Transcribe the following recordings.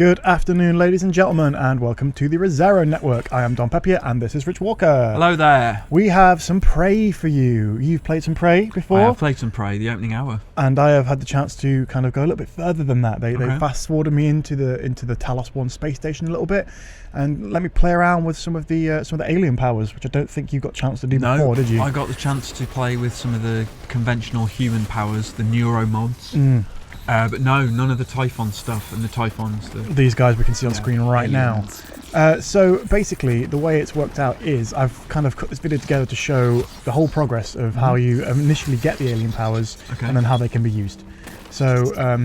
Good afternoon, ladies and gentlemen, and welcome to the Rosero Network. I am Don Peppier, and this is Rich Walker. Hello there. We have some Prey for you. You've played some Prey before? I have played some Prey, the opening hour. And I have had the chance to kind of go a little bit further than that. They fast-forwarded me into the Talos 1 space station a little bit, and let me play around with some of the alien powers, which I don't think you got a chance to do before, did you? I got the chance to play with some of the conventional human powers, the neuromods. But no, none of the Typhon stuff, and the Typhons. These guys we can see on screen right aliens. now. So basically, the way it's worked out is I've kind of cut this video together to show the whole progress of how you initially get the alien powers and then how they can be used. So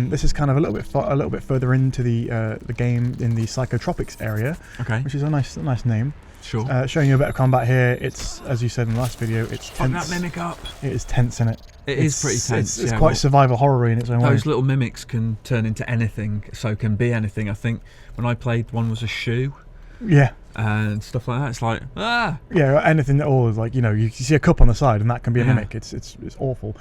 this is kind of a little bit further into the game in the psychotropics area, which is a nice name. Sure. Showing you a bit of combat here. It's, as you said in the last video, it's tense. Fuck that mimic up. It is tense in it. It's pretty tense. It's quite survival horror in its own way. Those little mimics can turn into anything, so can be anything. I think when I played, one was a shoe. Yeah. And stuff like that. It's like, ah! Yeah, anything at all is like, you see a cup on the side and that can be a mimic. It's awful.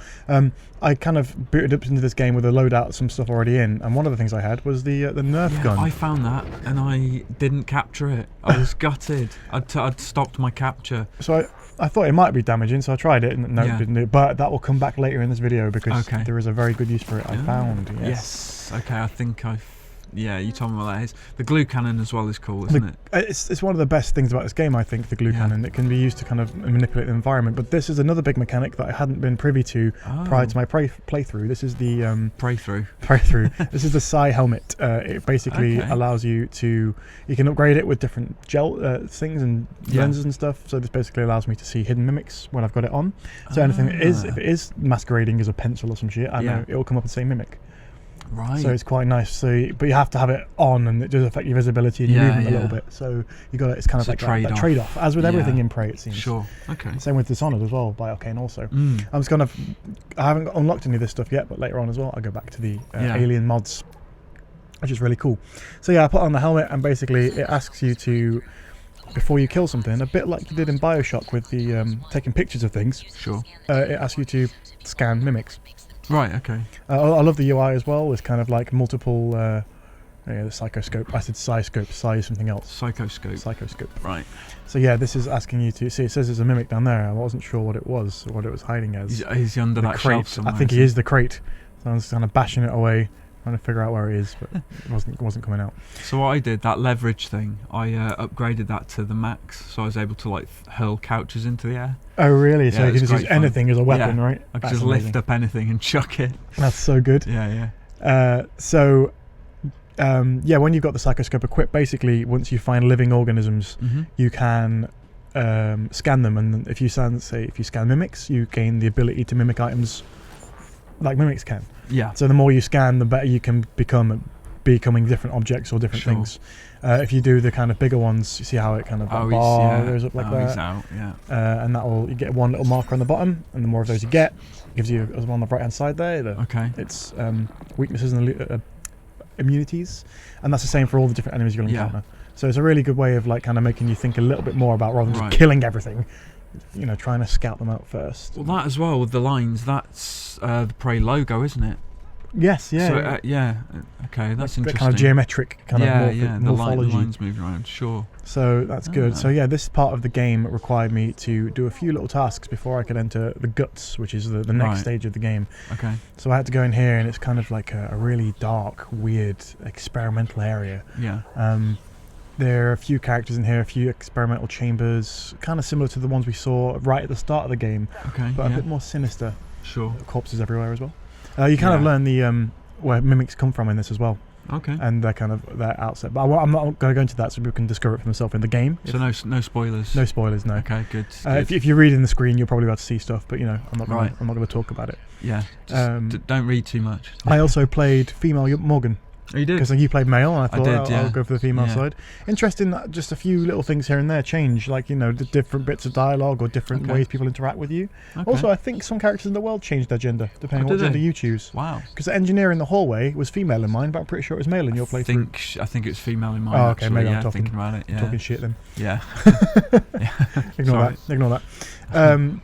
I kind of booted up into this game with a loadout, some stuff already in, and one of the things I had was the Nerf gun. I found that and I didn't capture it. I was gutted. I'd stopped my capture. So I thought it might be damaging, so I tried it, and it didn't do it. But that will come back later in this video because there is a very good use for it, I found. Yes. Okay, I think you told me what that is. The glue cannon as well is cool, isn't it? It's one of the best things about this game, I think, the glue cannon. It can be used to kind of manipulate the environment, but this is another big mechanic that I hadn't been privy to prior to my playthrough. This is the Playthrough. This is the Psi helmet. It basically allows you can upgrade it with different gel things and lenses and stuff. So this basically allows me to see hidden mimics when I've got it on. So anything that is, if it is masquerading as a pencil or some shit, I know it'll come up and say mimic. Right. So it's quite nice. But you have to have it on, and it does affect your visibility and your movement a little bit. So you got it's kind of like that trade-off, as with everything in Prey, it seems. Sure. Okay. Same with Dishonored as well by Arcane also. I haven't unlocked any of this stuff yet, but later on as well, I'll go back to the alien mods, which is really cool. So yeah, I put on the helmet, and basically it asks you to, before you kill something, a bit like you did in Bioshock with the taking pictures of things. Sure. It asks you to scan mimics. Right, okay. I love the UI as well. It's kind of like multiple, the psychoscope. I said psyscope. Psi is something else. Psychoscope. Right. So yeah, this is asking you to see. It says there's a mimic down there. I wasn't sure what it was or what it was hiding as. He's under that crate. shelf somewhere. I think he is the crate. So I was kind of bashing it away, trying to figure out where he is, but it wasn't coming out. So what I did, that leverage thing, I upgraded that to the max, so I was able to like hurl couches into the air. Oh really? So you can just use anything as a weapon, right? I could just lift up anything and chuck it. That's so good. Yeah. When you've got the psychoscope equipped, basically once you find living organisms, you can scan them, and if you scan mimics, you gain the ability to mimic items like mimics can. Yeah. So the more you scan, the better you can becoming different objects or different things. If you do the kind of bigger ones, you see how it kind of goes up like that. He's out, and you get one little marker on the bottom, and the more of those you get, gives you on the right hand side there. It's weaknesses and immunities, and that's the same for all the different enemies you'll encounter. So it's a really good way of like kind of making you think a little bit more about, rather than just killing everything. Trying to scout them out first. Well, that as well with the lines. That's the Prey logo, isn't it? Yes, yeah. So, okay, that's interesting. Kind of geometric kind of morphology. The lines moving around, sure. So that's good. So yeah, this part of the game required me to do a few little tasks before I could enter the guts, which is the next stage of the game. Okay. So I had to go in here, and it's kind of like a really dark, weird, experimental area. Yeah. There are a few characters in here, a few experimental chambers, kind of similar to the ones we saw right at the start of the game, but a bit more sinister. Sure. Corpses everywhere as well. You kind of learn the where mimics come from in this as well. Okay. And their outset. But I'm not going to go into that, so people can discover it for themselves in the game. So no spoilers. No spoilers, no. Okay, good. If you're reading the screen, you're probably about to see stuff, but I'm not going to talk about it. Yeah. Don't read too much. I also played female Morgan. Oh, you did? Because you played male, and I thought I'll go for the female Yeah. side. Interesting that just a few little things here and there change, like, the different bits of dialogue or different ways people interact with you. Okay. Also, I think some characters in the world changed their gender, depending on what gender you choose. Wow. Because the engineer in the hallway was female in mine, but I'm pretty sure it was male in your playthrough. I think it was female in mine. Oh, okay, maybe I'm thinking about it. Yeah. Talking shit then. Yeah. Ignore that.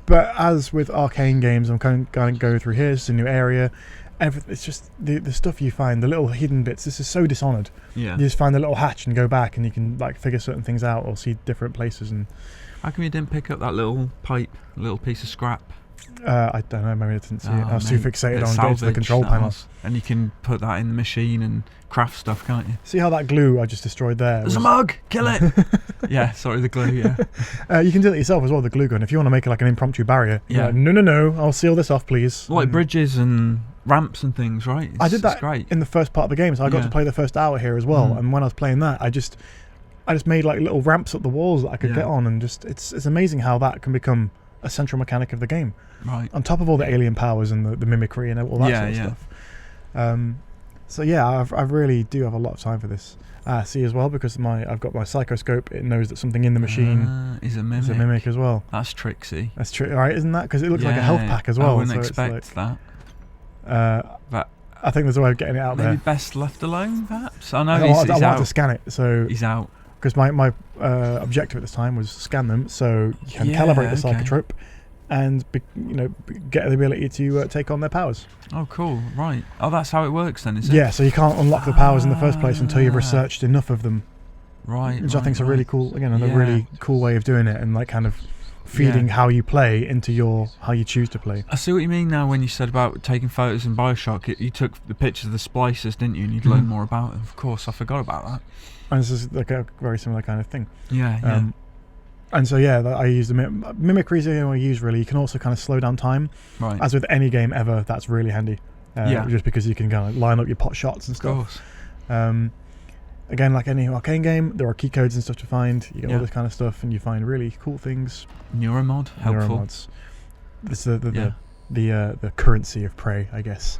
But as with Arcane games, I'm kind of going to go through here. It's a new area. It's just the stuff you find, the little hidden bits. This is so Dishonored. Yeah. You just find a little hatch and go back, and you can like figure certain things out or see different places. And how come you didn't pick up that little pipe, little piece of scrap? I don't know. Maybe I didn't see it. I was too fixated on salvage, getting to the control panel. And you can put that in the machine and craft stuff, can't you? See how that glue I just destroyed there? There's a mug! Kill it! Yeah, sorry, the glue, yeah. You can do it yourself as well, the glue gun. If you want to make it like an impromptu barrier. Yeah. Like, no, I'll seal this off, please. Like bridges and ramps and things, right? I did that in the first part of the game, so I got to play the first hour here as well. And when I was playing that, I just made like little ramps up the walls that I could get on, and just it's amazing how that can become a central mechanic of the game. Right. On top of all the alien powers and the mimicry and all that sort of stuff. So yeah, I really do have a lot of time for this. See as well, because I've got my psychoscope. It knows that something in the machine is a mimic. Is a mimic as well. That's tricksy. That's true, right? Isn't that? Because it looks like a health pack as well. I wouldn't so expect it's that. But I think there's a way of getting it out there. Maybe best left alone, perhaps. I know I wanted to scan it, so he's out. Because my objective at this time was scan them, so you can calibrate the psychotrope and get the ability to take on their powers. Oh, cool! Right. Oh, that's how it works then, is it? Yeah. So you can't unlock the powers in the first place until you've researched enough of them. Right. Which I think is a really cool, really cool way of doing it, and like kind of feeding how you play into how you choose to play. I see what you mean now when you said about taking photos in BioShock. You took the pictures of the splicers, didn't you? And you'd learn more about them. Of course, I forgot about that. And this is like a very similar kind of thing. Yeah. And so I use the mimicry is the only one I use really. You can also kind of slow down time. Right. As with any game ever, that's really handy. Just because you can kind of line up your pot shots and stuff. Of course. Again, like any arcane game, there are key codes and stuff to find. You get all this kind of stuff, and you find really cool things. Neuromod, helpful. Neuromods. This is the currency of Prey, I guess.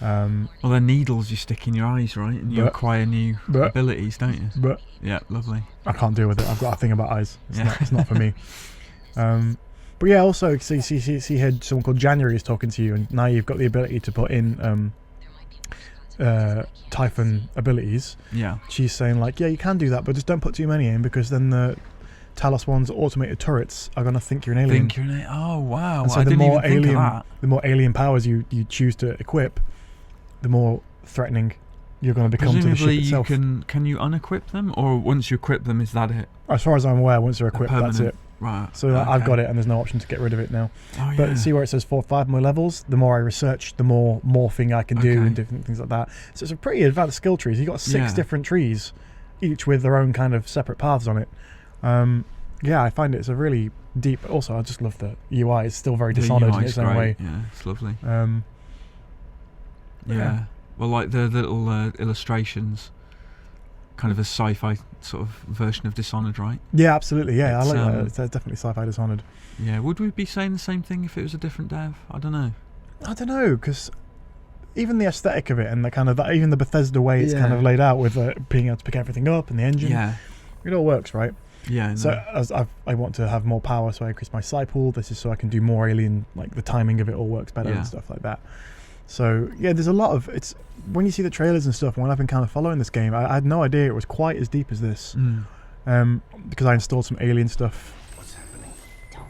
Well, they're needles you stick in your eyes, right? And you acquire new abilities, don't you? Yeah, lovely. I can't deal with it. I've got a thing about eyes. It's not for me. But yeah, also, see here, someone called January is talking to you, and now you've got the ability to put in Typhon abilities. Yeah. She's saying like, yeah, you can do that, but just don't put too many in, because then the Talos One's automated turrets are going to think you're an alien. Oh, wow. And so the more alien powers you choose to equip, the more threatening you're going to become to the ship itself. Can you unequip them, or once you equip them, is that it? As far as I'm aware, once they're equipped, that's it. Right. So I've got it, and there's no option to get rid of it now. Oh, but see where it says 4 or 5 more levels, the more I research, the more morphing I can do and different things like that. So it's a pretty advanced skill tree. You've got 6 different trees, each with their own kind of separate paths on it. I find it's a really deep. Also, I just love the UI. It's still very Dishonored in its own way. Yeah, it's lovely. Yeah. Well, like the little illustrations, kind of a sci-fi sort of version of Dishonored, right? Yeah, absolutely. Yeah, I like that. It's definitely sci-fi Dishonored. Yeah. Would we be saying the same thing if it was a different dev? I don't know. Because even the aesthetic of it and the kind of even the Bethesda way it's kind of laid out with being able to pick everything up and the engine. Yeah. It all works, right? Yeah. So as I want to have more power, so I increase my psi pool. This is so I can do more alien. Like the timing of it all works better and stuff like that. So yeah, there's a lot of it's when you see the trailers and stuff. When I've been kind of following this game, I had no idea it was quite as deep as this. Because I installed some alien stuff.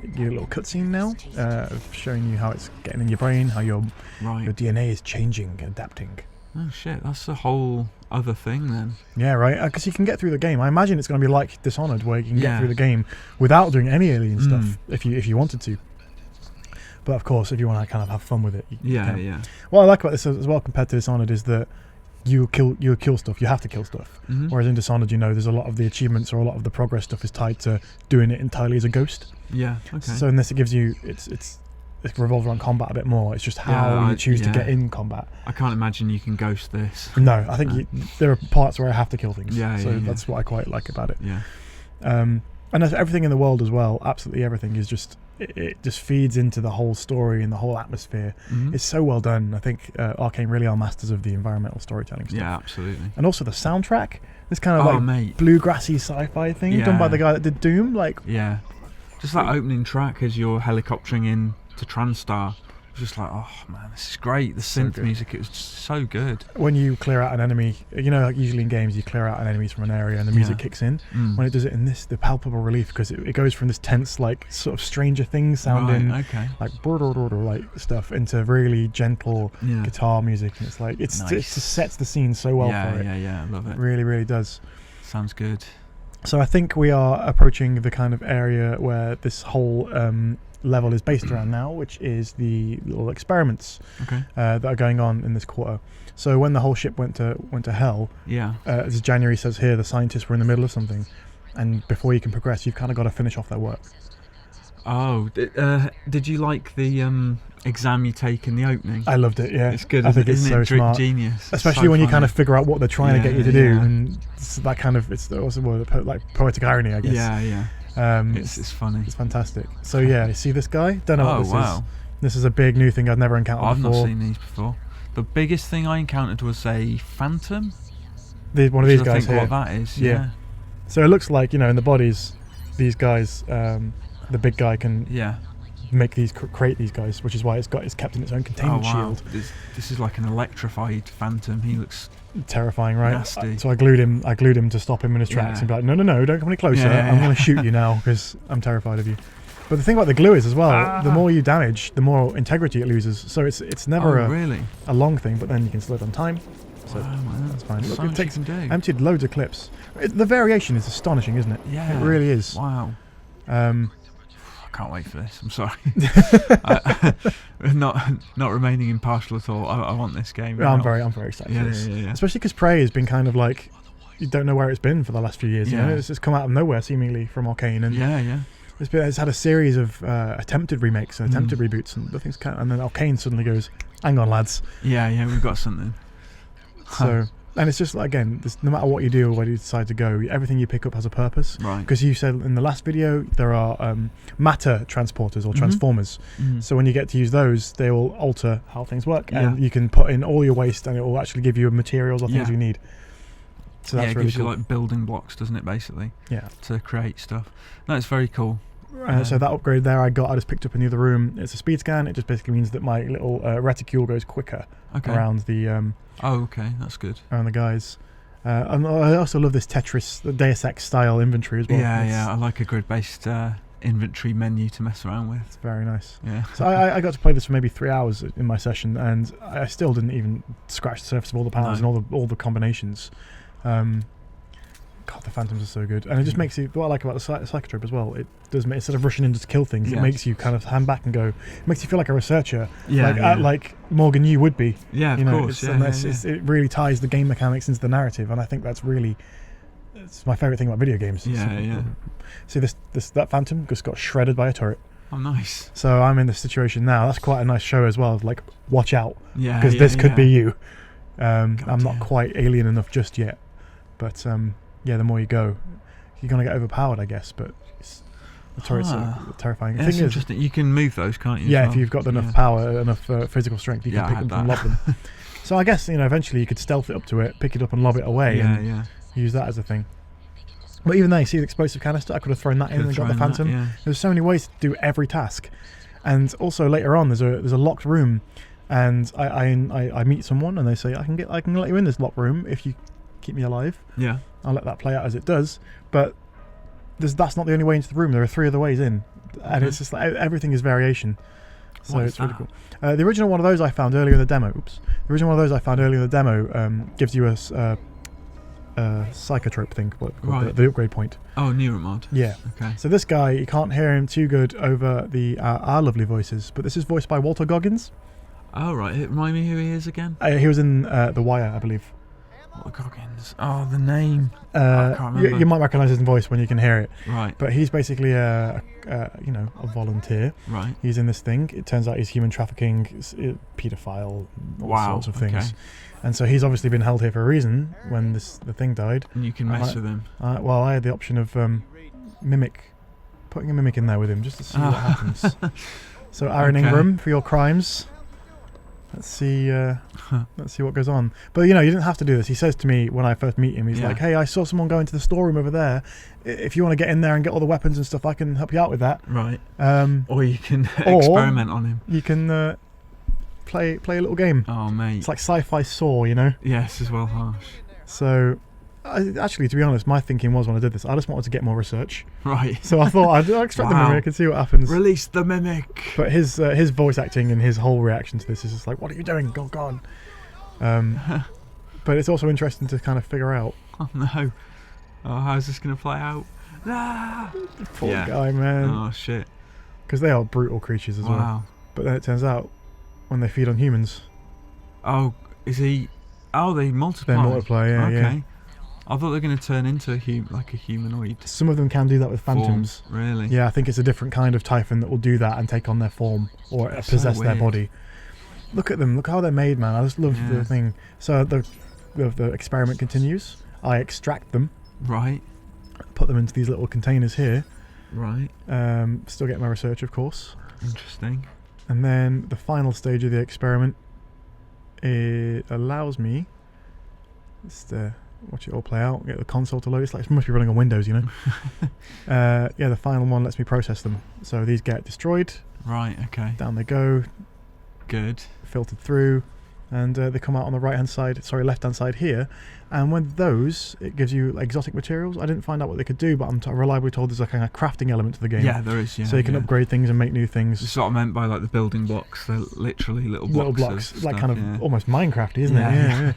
You get a little cutscene now of showing you how it's getting in your brain, how your DNA is changing, adapting. Oh shit, that's a whole other thing then. Yeah, right. Because you can get through the game. I imagine it's going to be like Dishonored, where you can get through the game without doing any alien stuff if you wanted to. But of course, if you want to kind of have fun with it, you can. What I like about this as well compared to Dishonored is that you kill stuff. You have to kill stuff. Whereas in Dishonored, there's a lot of the achievements or a lot of the progress stuff is tied to doing it entirely as a ghost. Yeah. Okay. So in this, it gives you it revolves around combat a bit more. It's just how you choose to get in combat. I can't imagine you can ghost this. No, I think there are parts where I have to kill things. That's what I quite like about it. Yeah. And everything in the world as well. Absolutely everything is just. It just feeds into the whole story and the whole atmosphere. It's so well done. I think Arcane really are masters of the environmental storytelling stuff. Yeah, absolutely. And also the soundtrack. This kind of bluegrassy sci-fi thing done by the guy that did Doom. Just that opening track as you're helicoptering in to Transtar. just like, oh man, this is great. The synth music, it was just so good. When you clear out an enemy, like usually in games you clear out enemies from an area and the music kicks in. When it does it in this, the palpable relief, because it goes from this tense, like sort of Stranger Things sounding, like stuff, into really gentle guitar music, and it's like it just sets the scene so well for it. I love it. It really, really does. Sounds good. So I think we are approaching the kind of area where this whole level is based around now, which is the little experiments that are going on in this quarter. So when the whole ship went to hell, as January says here, the scientists were in the middle of something, and before you can progress, you've kind of got to finish off their work. Oh, did you like the exam you take in the opening? I loved it. Yeah, it's good. I think it's so smart. Genius, especially when you kind of figure out what they're trying to get you to do, and that kind of, it's also like poetic irony, I guess. Yeah. It's funny. It's fantastic. So you see this guy? Don't know what this is. This is a big new thing I've never encountered before. I've not seen these before. The biggest thing I encountered was a phantom. One of these guys here. What that is. Yeah. So it looks like, in the bodies, these guys, the big guy can make these, create these guys, which is why it's kept in its own containment shield. This is like an electrified phantom. He looks terrifying, right? Nasty. So I glued him to stop him in his tracks and be like, no, don't come any closer. I'm going to shoot you now because I'm terrified of you. But the thing about the glue is as well, the more you damage, the more integrity it loses. So it's never a long thing, but then you can slow down time. So that's fine. Look, it takes emptied loads of clips. The variation is astonishing, isn't it? Yeah, it really is. Wow. I can't wait for this. I'm sorry. Not remaining impartial at all. I want this game. I'm very excited for this. Yeah. Especially because Prey has been kind of like, you don't know where it's been for the last few years. It's just come out of nowhere seemingly from Arcane, and it's had a series of attempted remakes and attempted reboots, and the things and then Arcane suddenly goes, hang on lads. Yeah, we've got something. So. And it's just, again, no matter what you do or where you decide to go, everything you pick up has a purpose. Right. Because you said in the last video, there are matter transporters or transformers. So when you get to use those, they will alter how things work. And you can put in all your waste and it will actually give you materials or things you need. So that's it really gives cool. you like building blocks, doesn't it, basically? Yeah. To create stuff. No, it's very cool. So that upgrade there I just picked up in the other room. It's a speed scan. It just basically means that my little reticule goes quicker around the... that's good. Around the guys. And I also love this Tetris, the Deus Ex style inventory as well. I like a grid-based inventory menu to mess around with. It's very nice. Yeah. So I got to play this for maybe 3 hours in my session, and I still didn't even scratch the surface of all the powers and all the combinations. God, the Phantoms are so good, and it just makes you. What I like about the Psychotrope as well, it does make, instead of rushing in just to kill things, it makes you kind of hand back and go. It makes you feel like a researcher, like Morgan you would be. Yeah, of course. It really ties the game mechanics into the narrative, and I think it's my favourite thing about video games. See that Phantom just got shredded by a turret. Oh, nice. So I'm in this situation now. That's quite a nice show as well. Like, watch out, because this could be you. I'm not quite alien enough just yet, but the more you go, you're gonna get overpowered, I guess. But the turrets are terrifying. Yeah, it's interesting. You can move those, can't you? Yeah, if you've got enough power, enough physical strength, you can pick them and lob them. So I guess eventually you could stealth it up to it, pick it up and lob it away, and use that as a thing. But even there, you see the explosive canister. I could have thrown that in and got the Phantom. There's so many ways to do every task, and also later on, there's a locked room, and I meet someone and they say I can let you in this locked room if you keep me alive. Yeah. I'll let that play out as it does, but that's not the only way into the room. There are 3 other ways in, and it's just like everything is variation. So it's really cool. The original one of those I found earlier in the demo. The original one of those I found earlier in the demo gives you a psychotrope thing, the upgrade point. Oh, Neuromod. Yeah. Okay. So this guy, you can't hear him too good over the our lovely voices, but this is voiced by Walter Goggins. Oh right, remind me who he is again. He was in The Wire, I believe. Walter Goggins. Oh, the name. I can't remember. You might recognise his voice when you can hear it. Right. But he's basically a volunteer. Right. He's in this thing. It turns out he's human trafficking, paedophile, all sorts of things. Okay. And so he's obviously been held here for a reason when the thing died. And you can mess with him. I had the option of putting a mimic in there with him just to see what happens. So Aaron Ingram, for your crimes. Let's see what goes on. But you didn't have to do this. He says to me when I first meet him, he's like, hey, I saw someone go into the storeroom over there. If you want to get in there and get all the weapons and stuff, I can help you out with that. Right. Or you can experiment on him. You can play a little game. Oh, mate. It's like sci-fi Saw, you know. Yes, as well, harsh. So, actually, to be honest, my thinking was when I did this, I just wanted to get more research. Right. So I thought I'd extract the mimic and see what happens. Release the mimic. But his voice acting and his whole reaction to this is just like, what are you doing? Go on. But it's also interesting to kind of figure out. Oh no. Oh, how's this going to play out? Ah! Poor guy, man. Oh shit. Because they are brutal creatures as well. But then it turns out, when they feed on humans... Oh, is he... Oh, they multiply. They multiply, yeah. Okay. Yeah. I thought they were going to turn into like a humanoid. Some of them can do that with phantoms. Form. Really? Yeah, I think it's a different kind of typhon that will do that and take on their form or possess their body. Look at them. Look how they're made, man. I just love the thing. So the experiment continues. I extract them. Right. Put them into these little containers here. Right. Still get my research, of course. Interesting. And then the final stage of the experiment, it allows me just to watch it all play out, get the console to load. It's like it must be running on Windows, you know. Yeah, the final one lets me process them. So these get destroyed. Right, okay. Down they go. Good. Filtered through. And they come out on the left-hand side here. And with those, it gives you exotic materials. I didn't find out what they could do, but I'm reliably told there's a kind of crafting element to the game. Yeah, there is, yeah. So you can upgrade things and make new things. This is what I meant by like the building blocks. They're literally little blocks. Like stuff, kind of almost Minecrafty, isn't it? Yeah.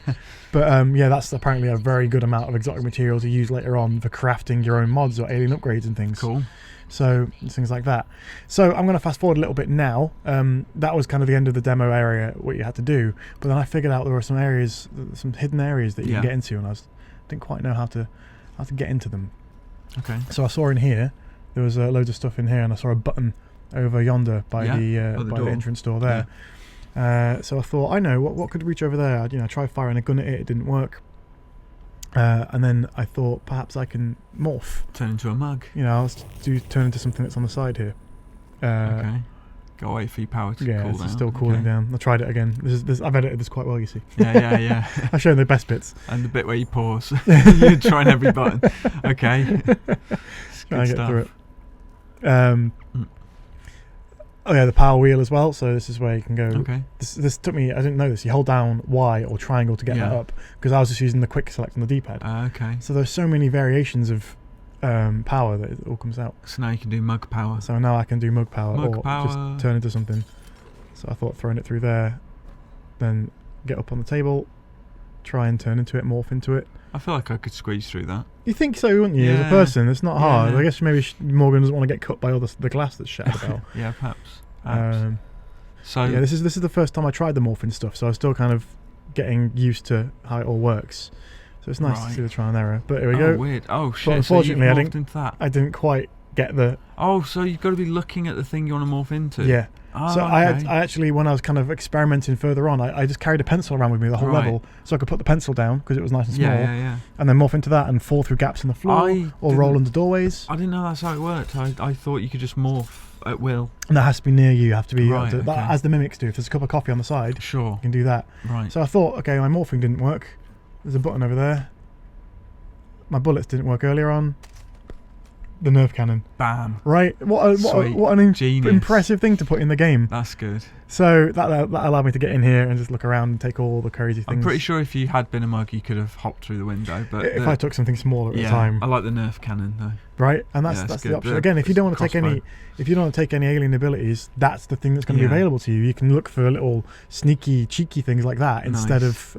But yeah, that's apparently a very good amount of exotic material to use later on for crafting your own mods or alien upgrades and things. Cool. So things like that. So I'm going to fast forward a little bit now. That was kind of the end of the demo area, what you had to do. But then I figured out there were some areas, some hidden areas that you can get into, and didn't quite know how to get into them. Okay. So I saw in here there was loads of stuff in here, and I saw a button over yonder by the entrance door there. Yeah. So I thought, I know what could reach over there. I tried firing a gun at it, it didn't work. And then I thought perhaps I can morph. Turn into a mug. I'll turn into something that's on the side here. Okay. Go wait for your power to cool down. Yeah, it's still cooling down. I tried it again. I've edited this quite well, you see. Yeah. I've shown the best bits. And the bit where you pause. You're trying every button. Okay. Trying to get through it. Oh yeah, the power wheel as well. So this is where you can go. Okay. This took me. I didn't know this. You hold down Y or triangle to get that up, because I was just using the quick select on the D-pad. Okay. So there's so many variations of power that it all comes out. So now you can do mug power. So now I can do mug power power. Just turn into something. So I thought throwing it through there, then get up on the table, try and turn into it, morph into it. I feel like I could squeeze through that. You think so, wouldn't you? As a person, it's not hard. I guess maybe Morgan doesn't want to get cut by all the glass that's shattered about. Yeah, perhaps. So yeah, this is the first time I tried the morphing stuff, so I was still kind of getting used to how it all works. So it's nice to see the trial and error. But here we go. Weird. Oh shit! But unfortunately, so I didn't quite get the. Oh, so you've got to be looking at the thing you want to morph into. Yeah. Oh, so I actually, when I was kind of experimenting further on, I just carried a pencil around with me the whole level, so I could put the pencil down because it was nice and small, and then morph into that and fall through gaps in the floor or roll under doorways. I didn't know that's how it worked. I thought you could just morph at will. And that has to be near you. You have to be as the mimics do. If there's a cup of coffee on the side, you can do that. Right. So I thought, okay, my morphing didn't work. There's a button over there. My bullets didn't work earlier on. The nerve cannon. Bam. Right. What an impressive thing to put in the game. That's good. So that allowed me to get in here and just look around and take all the crazy things. I'm pretty sure if you had been a mug, you could have hopped through the window. But if I took something smaller at the time. I like the nerf cannon though. Right, and that's the option. Again, if you don't want to take any alien abilities, that's the thing that's going to be available to you. You can look for little sneaky, cheeky things like that instead of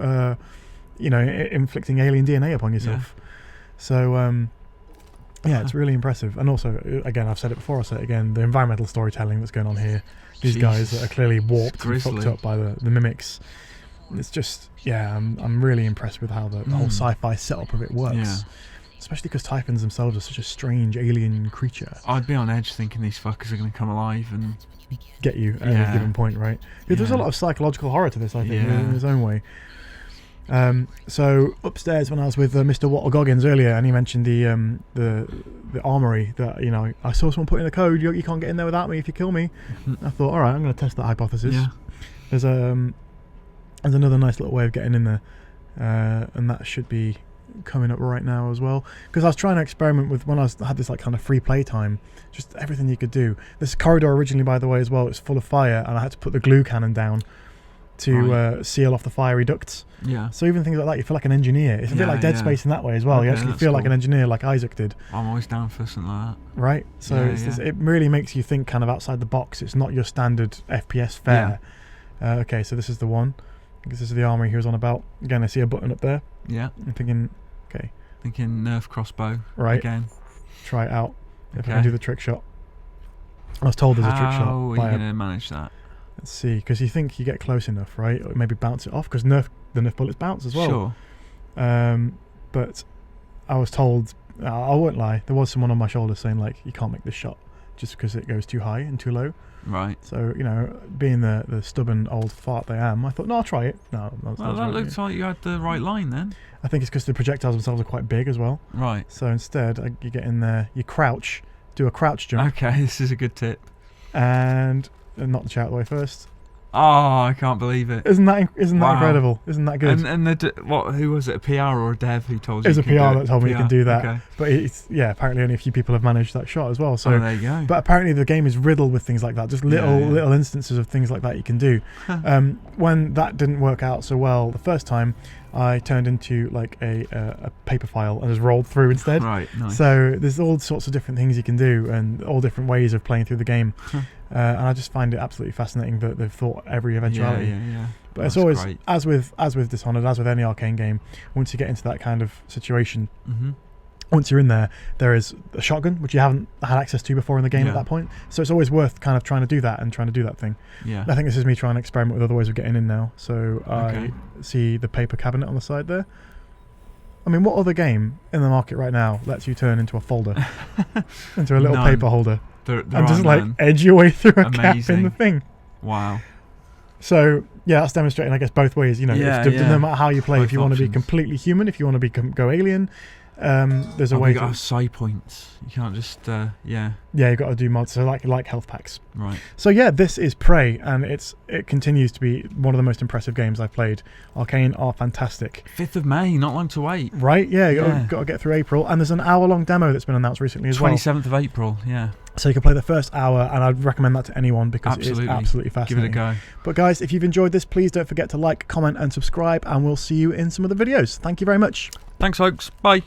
inflicting alien DNA upon yourself. So. Yeah, it's really impressive. And also, again, I've said it before, I'll say it again, the environmental storytelling that's going on here. These guys that are clearly warped and fucked up by the mimics. It's just, I'm really impressed with how the whole sci-fi setup of it works. Yeah. Especially because typhons themselves are such a strange alien creature. I'd be on edge thinking these fuckers are going to come alive and get you at any given point, right? There's a lot of psychological horror to this, I think, in its own way. So upstairs, when I was with Mr. Wattle Goggins earlier, and he mentioned the armory that I saw someone put in a code. You can't get in there without me if you kill me. I thought, all right, I'm going to test that hypothesis. Yeah. There's another nice little way of getting in there, and that should be coming up right now as well. Because I was trying to experiment with when I had this kind of free play time, just everything you could do. This corridor originally, by the way, as well, it's full of fire, and I had to put the glue cannon down. to seal off the fiery ducts. Yeah. So even things like that, you feel like an engineer. It's a bit like Dead Space in that way as well. Okay, You actually feel like an engineer, like Isaac did. I'm always down for something like that. Right. So it really makes you think kind of outside the box. It's not your standard FPS fare. Yeah. Okay, so this is the one. I guess this is the armory he was on about. Again, I see a button up there. Yeah. I'm thinking, okay. Thinking Nerf crossbow. Right. Again. Try it out. If I can do the trick shot. I was told there's a trick shot. How are you going to manage that? Let's see, because you think you get close enough, right? Or maybe bounce it off, because the Nerf bullets bounce as well. Sure. But I was told, I won't lie, there was someone on my shoulder saying, like, you can't make this shot just because it goes too high and too low. Right. So, you know, being the stubborn old fart I am, I thought, no, I'll try it. No, that looks like you had the right line then. I think it's because the projectiles themselves are quite big as well. Right. So instead, you get in there, you crouch, do a crouch jump. Okay, this is a good tip. And knock the chair out the way first. Oh, I can't believe it! Isn't that incredible? Isn't that good? And who was it? A PR or a dev who told you? It was a PR that told me you can do that. Okay. But it's apparently only a few people have managed that shot as well. So there you go. But apparently the game is riddled with things like that, just little instances of things like that you can do. When that didn't work out so well the first time, I turned into like a paper file and just rolled through instead. Right, nice. So there's all sorts of different things you can do and all different ways of playing through the game. And I just find it absolutely fascinating that they've thought every eventuality. Yeah. But That's it's always great. as with Dishonored, as with any arcane game, once you get into that kind of situation, once you're in there is a shotgun which you haven't had access to before in the game at that point. So it's always worth kind of trying to do that thing. Yeah. I think this is me trying to experiment with other ways of getting in now. So I see the paper cabinet on the side there. I mean, what other game in the market right now lets you turn into a folder, into a little paper holder, there and just like edge your way through a gap in the thing? Wow. So yeah, that's demonstrating, I guess, both ways. You know, no matter how you play, both if you want to be options. completely human, if you want to go alien, there's a way you to. got to have side points. You can't just Yeah, you've got to do mods. So like health packs. Right. So yeah, this is Prey, and it continues to be one of the most impressive games I've played. Arcane are fantastic. 5th of May, not long to wait. Right? Yeah, you've got to get through April, and there's an hour-long demo that's been announced recently as well. 27th of April. Yeah. So you can play the first hour, and I'd recommend that to anyone because it is absolutely fascinating. Give it a go. But guys, if you've enjoyed this, please don't forget to like, comment, and subscribe, and we'll see you in some of the videos. Thank you very much. Thanks, folks. Bye.